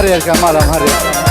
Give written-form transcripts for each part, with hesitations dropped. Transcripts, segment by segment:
هرير كمالهم هرير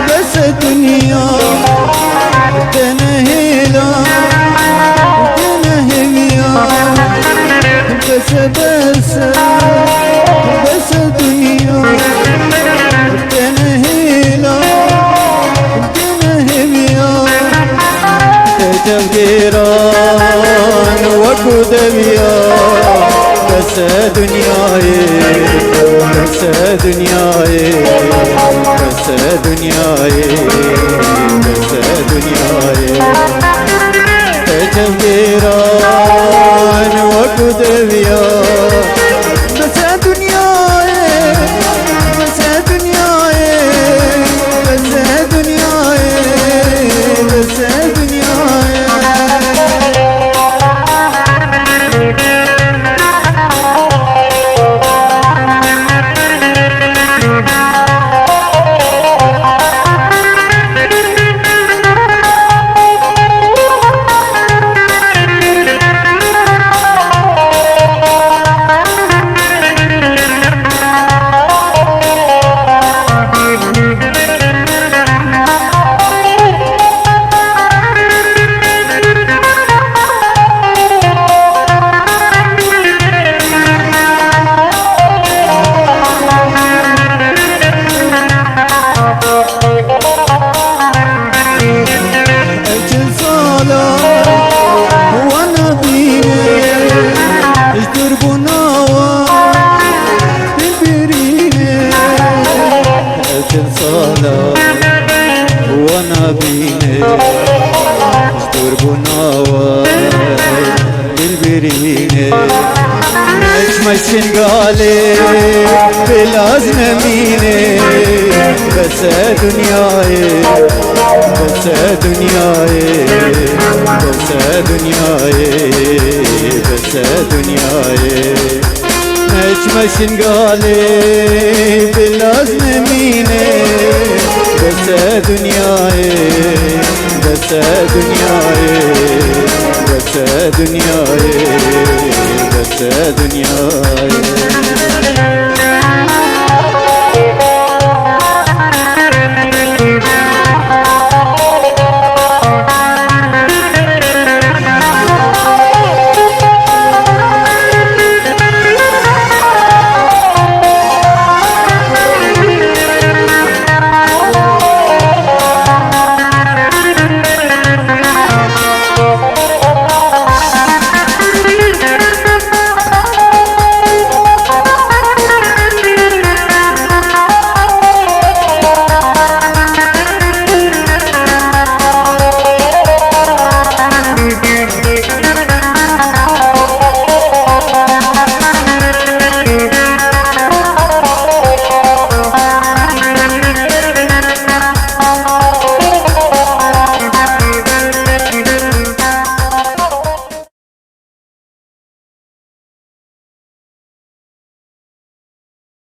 بس الدنيا تنهيلا تنهيلا بس الدنيا تنهيلا تنهيلا تفكيران وكدبيا بس دنياي بس دنياي بس دنياي بس دنياي تجميران وكدبيا بس دنياي بس دنياي بس دنياي بس دنياي وانا بيني اشدر بناوى بالبريني اجمل سنقالي بالازمة ميني بس دنياي بس دنياي بس دنياي بس دنياي اجمل سنقالي بالازمة ميني بس دنياي بس دنياي بس دنياي بس دنياي